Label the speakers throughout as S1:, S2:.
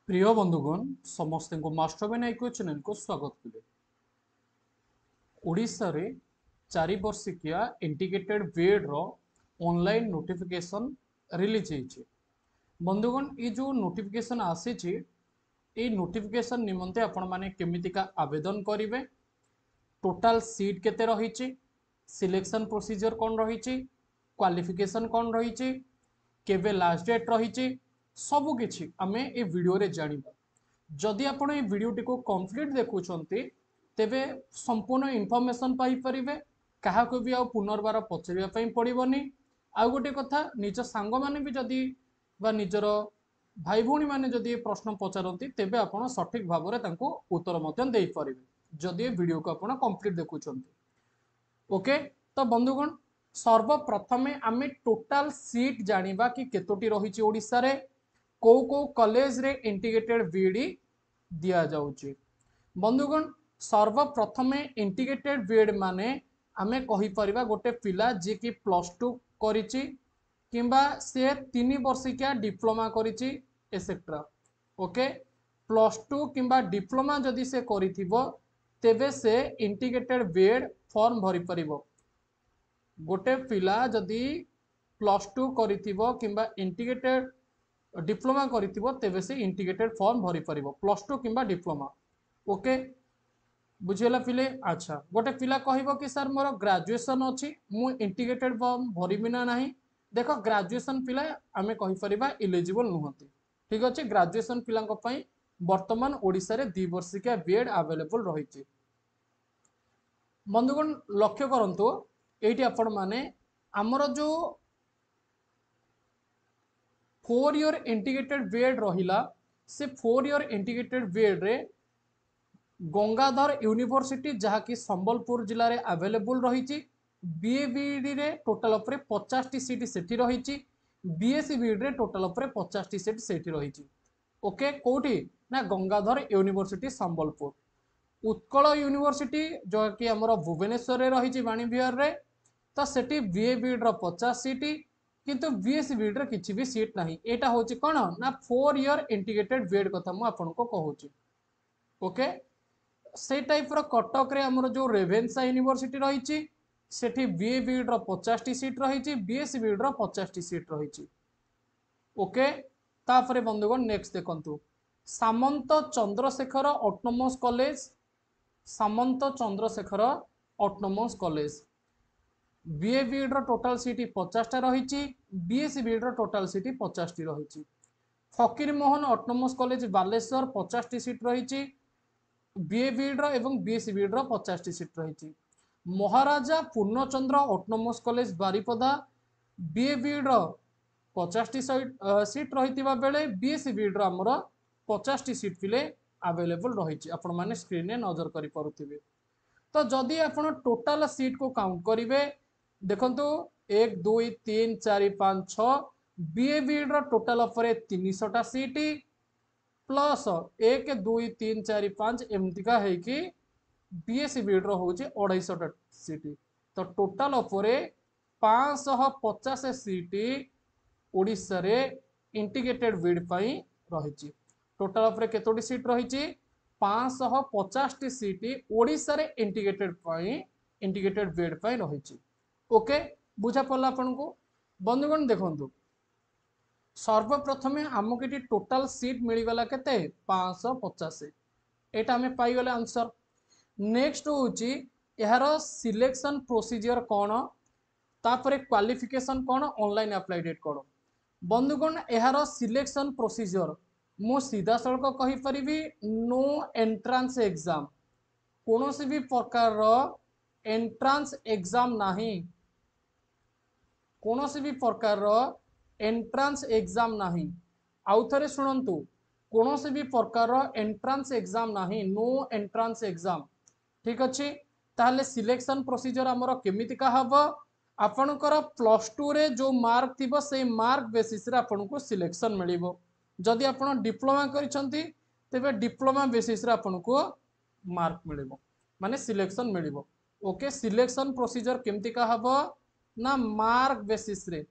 S1: प्रिय बंधुगण समस्त को मास्टर बेन आईक्यू चैनल को स्वागत करें। ओडिशा रे 4 वर्षिकिया इंटीग्रेटेड बीएड रो ऑनलाइन नोटिफिकेशन रिलीज होइछे। बंधुगण ये जो नोटिफिकेशन आसीछि ए नोटिफिकेशन निमंते आपण माने केमितिका आवेदन करिवे, टोटाल सीट केते रहिछि, सिलेक्शन प्रोसीजर कोन रहिछि, क्वालिफिकेशन कोन रहिछि, केबे लास्ट डेट रहिछि, सबु किछि आमे ए वीडियो रे जानिबा। जदि आपण ए वीडियोटी को कंप्लीट देखुछंती तेबे संपूर्ण इन्फॉर्मेशन पाई परिबे, कहा को भी आ पुनर्बार पचरिया पई पड़िबनी। आ गोटे कथा निज सांग माने भी जदि बा निजर भाई भौणी माने जदि प्रश्न पचारती तेबे आपण सठिक भाव में तांको उत्तर मध्य देई परिबे जदि ए वीडियो को आपण कंप्लीट देखुछंती। ओके, तो बंधुगण सर्वप्रथमे आमे टोटाल सीट जानिबा कि केतोटी रहिछि ओडिसा रे, को कॉलेज रे इंटीग्रेटेड बीएड दिया जाउछि। बंधुगण सर्वप्रथमे इंटीग्रेटेड बीएड माने आमे कहि परिबा गोटे पिला जे कि +2 करिछि किंबा से 3 वर्षिकिया डिप्लोमा करिछि एसेट्रा। ओके, +2 किंबा डिप्लोमा जदि से करिथिबो तेबे से इंटीग्रेटेड बीएड फॉर्म भरि परिबो। गोटे पिला जदि +2 करिथिबो किंबा इंटीग्रेटेड डिप्लोमा करिथिबो तेबे से इंटीग्रेटेड फॉर्म भरि परिबो, +2 किंबा डिप्लोमा। ओके, बुझेला पिले। अच्छा, गोटे पिला कहबो कि सर मोर ग्रेजुएशन अछि मु इंटीग्रेटेड फॉर्म भरिबि ना नाही। देखो ग्रेजुएशन पिला आमे कहि परिबा एलिजिबल नुहंती। ठीक अछि, ग्रेजुएशन पिलांको पई वर्तमान ओडिसा रे 2 वर्षिकिया बीएड अवेलेबल रहिछि। बंधुगण लक्ष्य करंतु एठी आपण माने हमर जो 4 ईयर इंटीग्रेटेड बीएड रहिला से 4 ईयर इंटीग्रेटेड बीएड रे गंगाधर यूनिवर्सिटी जहाँकि संबलपुर जिले में अवेलेबल रही। बीए रे टोटाल उपरे 50 टी सीट सेठी रही। बीएससी बीएड रे टोटाल उपरे 50 टी सीट सेठी रही। ओके, कोठी ना गंगाधर यूनिवर्सिटी संबलपुर। उत्कल यूनिवर्सिटी जो कि हमर भुवनेश्वर रे रही वाणीविहार रे, तो सेठी बीए बीएड रो 50 सीट किंतु बीएससी बीएड रे किछि भी सीट नाही। एटा होची कोन ना 4 ईयर इंटीग्रेटेड बीएड कथा मु आपन को कहूची। ओके, से टाइप रो कटक रे हमर जो रेवेन्सा यूनिवर्सिटी रही सेठी बीए बीएड रो 50 टी सीट रही, बीएससी बीएड रो 50 टी सीट रही। ओके, तापरे बंधुगण नेक्स्ट देखंतु Samanta Chandrasekhar autonomous college, Samanta Chandrasekhar autonomous college BA BEd रो टोटल सीट 50 टा रही, बीएससी बीएड रो टोटल सीट 50 टी रही। फकीर मोहन ऑटोनोमस कॉलेज बालेश्वर 50 टी सीट रही, बीए बीएड रो एवं बीएससी बीएड रो 50 टी सीट रही। Maharaja Purnachandra autonomous college Baripada BA BEd रो 50 टी सीट रही बेले बीएससी बीएड रो हमर 50 टी सीट पिले अवेलेबल रही। आपण माने स्क्रीन रे नजर करि परुथिबे। तो जदि आपण टोटल सीट को काउंट करिवे देखंतु 1 2 3 4 5 6 बीए बीएड रो टोटल उपरे 300 टा सीट प्लस 1 2 3 4 5 एमतिका है कि बीएससी बीएड रो होचे 250 टा सीट। तो टोटल उपरे 550 सीट ओडिसा रे इंटीग्रेटेड बीएड पई रहिछि। टोटल उपरे केतोटी सीट रहिछि 550 टी सीट ओडिसा रे इंटीग्रेटेड बीएड पई रहिछि। ओके, बुझा पड़ला आपन को। बंधुगण देखंतु सर्वप्रथमे आमको ये टोटाल सीट मिलगला केते 550। एटा हमें पाइगले आंसर। नेक्स्ट होची यार सिलेक्शन प्रोसीजर कौन, तापरे क्वालिफिकेशन कौन, ऑनलाइन अप्लाई डेट कौन। बंधुगण यार सिलेक्शन प्रोसीजर मु सीधा सड़क कहि परिबी नो एंट्रांस एग्जाम, कौन सी भी प्रकार एंट्रांस एग्जाम नाही, कौन सी भी प्रकार एंट्रांस एग्जाम नाही। आउ थरे सुनंतु कौन सी भी प्रकार एंट्रांस एग्जाम नाही, नो एंट्रांस एग्जाम। ठीक अच्छे, ताहले सिलेक्शन प्रोसीजर हमर केमितिका हबो आपनकर +2 रे जो मार्क थिबो से मार्क बेसिस रे आपनको सिलेक्शन मिलिबो। जदि आपण डिप्लोमा करिसंती तेबे डिप्लोमा बेसिस रे आपनको मार्क मिलिबो माने सिलेक्शन मिलिबो। ओके, सिलेक्शन प्रोसीजर केमितिका हबो ना मार्क बेसिस रे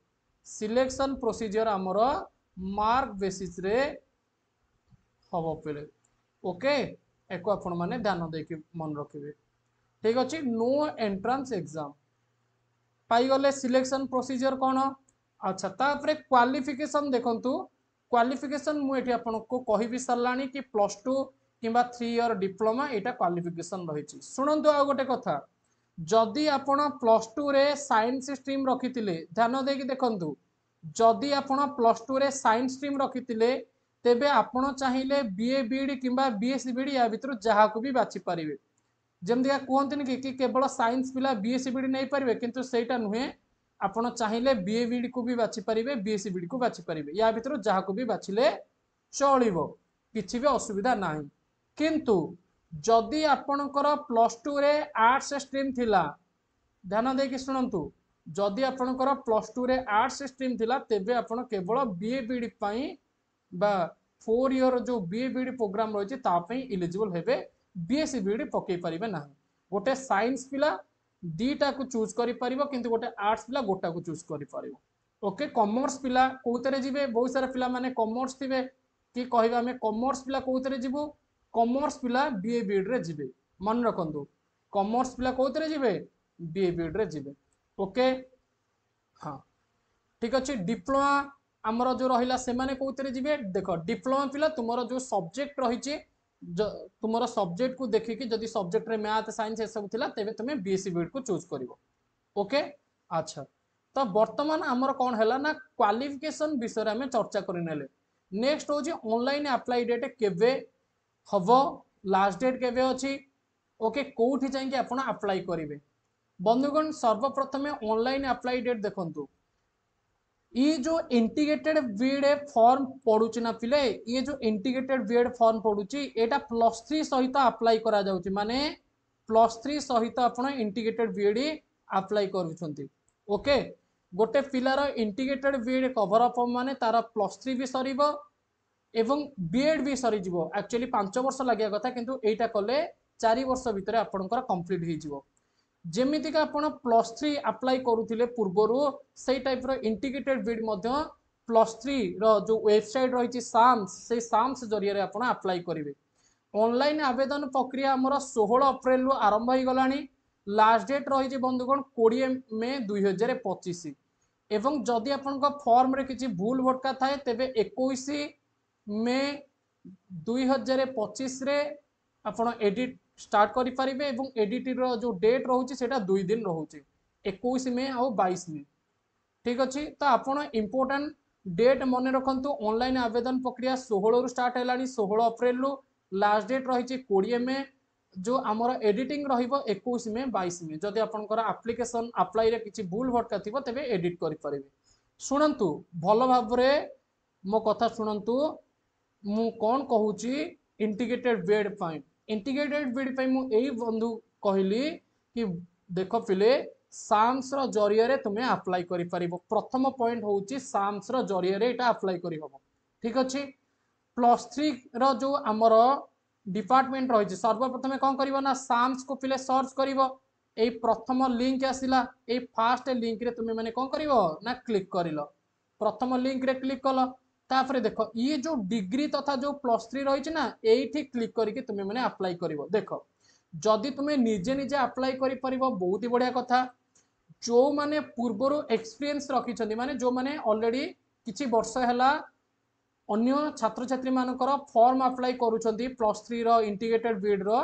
S1: सिलेक्शन प्रोसीजर आमर मार्क बेसिस रे हम पे ओके एको आपण मैंने ध्यान देकी मन रखिए ठीक अच्छे नो एंट्रांस एग्जाम पाईगले सिलेक्शन प्रोसीजर कौन अच्छा तापर क्वालिफिकेशन देखंतु क्वालिफिकेशन मुझे आपको कहि भी सारानी कि +2 किंबा 3 इयर डिप्लोमा यहाँ क्वालिफिकेशन रही शुणु आ गोटे कथा जदि आपण +2 रे साइंस स्ट्रीम रखी ध्यान देकी देखंतु जदि आपण +2 रे साइंस स्ट्रीम रखी तेबे आपण चाहिए बीए बीडी किंबा बीएससी बीडी या भितर जहाँ को भी बाछि पारिबे जमदिका कहते कि केवल साइंस पिला बीएससी बीडी नहीं पारे किंतु सेटा नुहे आपण चाहिए बीए बीडी को भी बाछि पारिबे बीएससी बीडी को बाछि पारिबे या भितर जहाँ को भी बाछिले चलिबो किछि भी असुविधा नाही किंतु जदि आपणकर +2 रे आर्ट्स स्ट्रीम थिला ध्यान देकी शुणु जदि आपणकर +2 रे आर्ट्स स्ट्रीम थिला तेबे आपण केवल बीए बीडी पई बा 4 इयर जो बीए बीडी प्रोग्राम रही है इलिजिबल हेबे बीएससी बीडी पकई पारिबे ना गोटे साइंस पिला दीटा को चूज करि परिबो किंतु गोटे आर्ट्स पिला गोटा को चूज करि परिबो ओके कॉमर्स पिला कोतरे जिवे बहुत सारा पिला माने कॉमर्स थिबे कि कहबा हमें कॉमर्स पिला कोतरे जिवो कॉमर्स पिला बीए बीडी रे जिवे मन रखंतु कॉमर्स पिला कोतरे जिवे बीए बीडी रे जिवे ओके हाँ ठीक अच्छे डिप्लोमा आमर जो रहा से मैंने कौन जी देख डिप्लोमा पिला तुम जो सब्जेक्ट रही तुम सब्जेक्ट को देखिकी जदि सब्जेक्ट रे मैथ साइंस ये सब थिला तेबे तुम बीएससी बीएड को चूज करिवो ओके अच्छा तो वर्तमान आमर कौन है ना क्वालिफिकेशन विषय में चर्चा करें नेक्स्ट हूँ ऑनलाइन अप्लाई डेट केवे हम लास्ट डेट केवे अच्छी ओके कौटी जाइए आप अप्लाई करेंगे बंधुगण सर्वप्रथमे ऑनलाइन अप्लाई डेट देखंतु ये जो इंटीग्रेटेड बीएड फॉर्म पड़ुची ना पिले ये जो इंटीग्रेटेड बीएड फॉर्म पड़ुची एटा +3 सहित अप्लाई करा जाउची माने +3 सहित आपण इंटीग्रेटेड बीएड अप्लाई करूछंती ओके गोटे पिलार इंटीग्रेटेड बीएड कवर अप माने तार +3 भी सरीबो एवं बीएड भी सरी जिवो एक्चुअली 5 वर्ष लागिया कथा किंतु एटा कले 4 वर्ष भितर आपनकर कंप्लीट हे जिवो जेमितिका आपण +3 अप्लाई करूथिले पूर्वरु सेई टाइप रो इंटीग्रेटेड बीएड मध्य +3 रो जो वेबसाइट रही साम्स से साम्स जरिया रे आपण अप्लाई करिवे ऑनलाइन आवेदन प्रक्रिया हमर 16 अप्रैल रु आरंभ हो गलानी लास्ट डेट रही बंधुगण 20 मई 2025 एवं जदि आपण फॉर्म रे किछि भूल भटका थाए तेबे 21 मई 2025 रे आपण एडिट स्टार्ट करि परिबे एवं एडिट रो जो डेट रहउची सेटा 2 दिन रहउची 21 मई आ 22 मई ठीक अछि तो आपण इंपोर्टेंट डेट मन रखंतु ऑनलाइन आवेदन प्रक्रिया 16 रु स्टार्ट हेलानी 16 अप्रैल रु लास्ट डेट रही 20 मई जो आमर एडिटिंग रहिबो 21 मई 22 मई जदि आपनकर एप्लिकेशन अप्लाई रे किछि भूल भटका थिबो तबे एडिट करि परिबे सुनंतु भलो भाबरे मो कथा सुनंतु मु कोन कहूची integrated BEd point integrated BEd पई मु एई बंधु कहली कि देखो पिले साम्स रो जरिया रे तुमे अप्लाई करि परिबो प्रथम पॉइंट होउची साम्स रो जरिया रे एटा अप्लाई करि हबो ठीक अछि +3 रो जो हमर डिपार्टमेंट रही सर्वप्रथम कौन कर ना साम्स को पिले सर्च कर प्रथम लिंक आसला ये फास्ट लिंक रे तुम्हें मैंने कौन कर ना क्लिक कर प्रथम लिंक रे क्लिक कल तापर देख ये जो डिग्री तथा जो +3 रही ना ये क्लिक करके तुम्हें मैंने अप्लाई कर देख जदि तुम्हें निजे निजे अप्लाई कर बहुत ही बढ़िया कथा जो माने पूर्वर एक्सपीरियंस रखी माने जो माने ऑलरेडी किछि वर्ष है अन्य छात्र छात्री मानकर फॉर्म अप्लाई करूछंती +3 रो इंटीग्रेटेड बीएड रो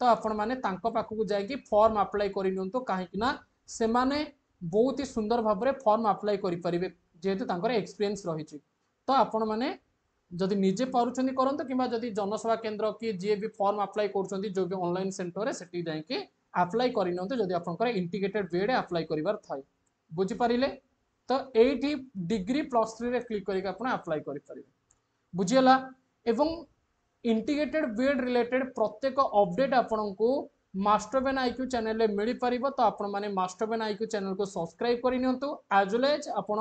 S1: तो आपण माने तांको पाखु जाइकी फॉर्म अप्लाई करि नियंतो काहेकि ना से माने बहुत ही सुंदर भाव में फॉर्म अप्लाई करि परिबे जेहेतु तांकर एक्सपीरियंस रही तो आपण माने जदि निजे पारुछंती करंतो किबा जदि जनसेवा केंद्र कि जे भी फॉर्म अप्लाई करूछंती जो भी ऑनलाइन सेंटर रे सेठी जाइकी अप्लाई करि नियंतो जदि आपनकर इंटीग्रेटेड बीएड अप्लाई करिवार थाई बुझी परिले तो एठी डिग्री +3 रे क्लिक करके आपण अप्लाई करि परिबे बुझीला एवं इंटीग्रेटेड बीएड रिलेटेड प्रत्येक अपडेट आपको मास्टरबेन आईक्यू चैनल में मिल पार तो आपण मैंने मास्टरबेन आईक्यू चैनल को सब्सक्राइब करनियंतु एज वेल एज आपण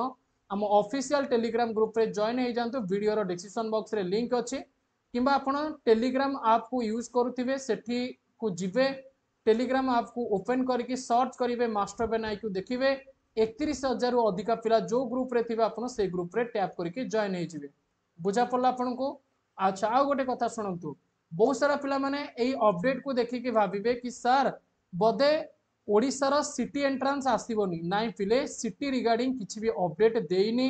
S1: आम ऑफिशियल टेलीग्राम ग्रुप रे जॉइन हो जातु वीडियो रो डिस्क्रिप्शन बॉक्स रे लिंक अच्छी किंबा आपण टेलीग्राम ऐप को यूज करुथिबे सेठी को जिवे टेलीग्राम ऐप को ओपन करके सर्च करेंगे मास्टरबेन आईक्यू देखिए 31,000 रु अधिका पिला जो ग्रुप रे थिबे आपण से ग्रुप रे टैप करके जॉइन हो जिवे बुझा पड़ला आपन को अच्छा आउ गोटे कथा शुणु बहुत सारा पिला माने एई अपडेट को देखिके भाबिबे कि सर बोधे ओडिशार सिटी एंट्रांस आसीबोनी नाइ पिले सिटी रिगार्डिंग किछि भी अपडेट देइनी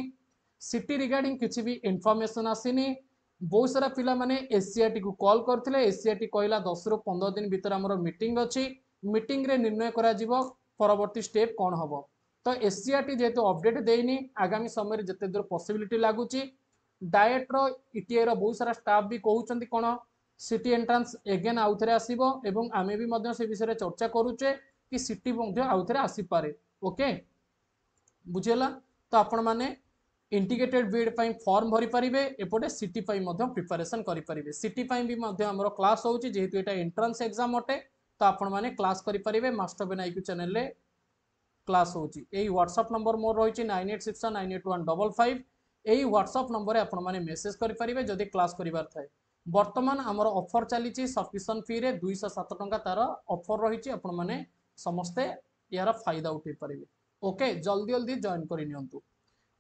S1: सिटी रिगार्डिंग किछि भी इन्फॉर्मेशन आसीनी बहुत सारा पिला माने एससीआरटी को कॉल करथिले एससीआरटी कहला 10 रु 15 दिन भीतर हमरो मीटिंग अछि मीटिंग रे निर्णय करा जिवो परवर्ती स्टेप कोन हबो तो एससीआरटी जेहेतु अपडेट देइनी आगामी समय रे जते दूर पॉसिबिलिटी लागुची डायट रो ईटीए रो बहुत सारा स्टाफ भी कहउचंती कोन सिटी एंट्रांस एगेन आउथरे आसीबो एवं आमे भी मध्य से विषय रे चर्चा करूचे कि सिटी मध्य आउथरे आसी पारे ओके बुझेला तो आपण माने इंटीग्रेटेड बीएड पाई फॉर्म भरी पारिबे एपटे सिटी पाई मध्य प्रिपरेशन करि पारिबे सिटी पाई भी मध्य हमरो क्लास होउची जेहेतु एटा एंट्रांस एग्जाम अटे तो आपण माने क्लास करि पारिबे मास्टर बेनाइकू चैनल रे क्लास होउची एई व्हाट्सएप नंबर मोर रहिची 9867981155 एई व्हाट्सएप नंबर रे आपण माने मेसेज करि पारिबे जदी क्लास करिवार थाए वर्तमान हमर ऑफर चलीची सब्सक्रिप्शन फी रे 207 टंका तार ऑफर रहिची आपण माने समस्ते यार फायदा उठै पारिबे ओके जल्दी जल्दी जॉइन करि नियंतु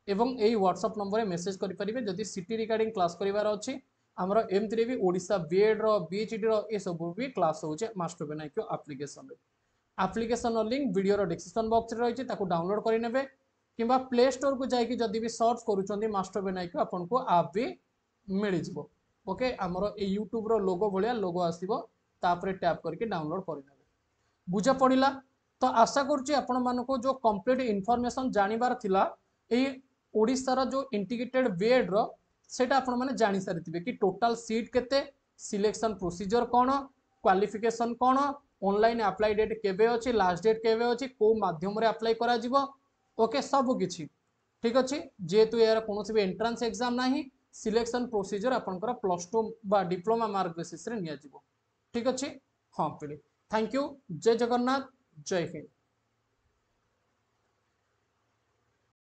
S1: एवं यही व्हाट्सएप नंबर मेसेज करेंगे जदि सिटी रिगार्डिंग क्लास करार अच्छी आमर एमती भी ओडिशा बीएड बीएचडी ये सब भी क्लास होचे मास्टर बेनाइक्यू application link video description box रे रही डाउनलोड करेंगे कि प्ले स्टोर को जाकि जदि भी सर्च करुँच मास्टर बेनाइक्यू आपको आप भी मिल जाव ओके आमर यूट्यूब रो लोगो भाया लोगो आसो टैप करके डाउनलोड करेंगे बुझ पड़ा तो आशा करुँची आपण मानक जो कंप्लीट इनफॉरमेशन जानिबार थिला ओडिशार जो इंटीग्रेटेड बीएड रो सेटा आपण माने जानि सारिथिबे कि टोटल सीट केते सिलेक्शन प्रोसीजर कोन क्वालिफिकेशन कोन ऑनलाइन अप्लाई डेट केबे अछि लास्ट डेट केबे अछि को माध्यम रे अप्लाई करा जिवो ओके सब किछि ठीक अछि जेतु यार कोनोसी भी एंट्रेंस एग्जाम नाही सिलेक्शन प्रोसीजर आपनकर +2 बा डिप्लोमा मार्क बेसिस रे निया जिवो ठीक अछि हां पिले थैंक यू जय जगन्नाथ जय हिंद।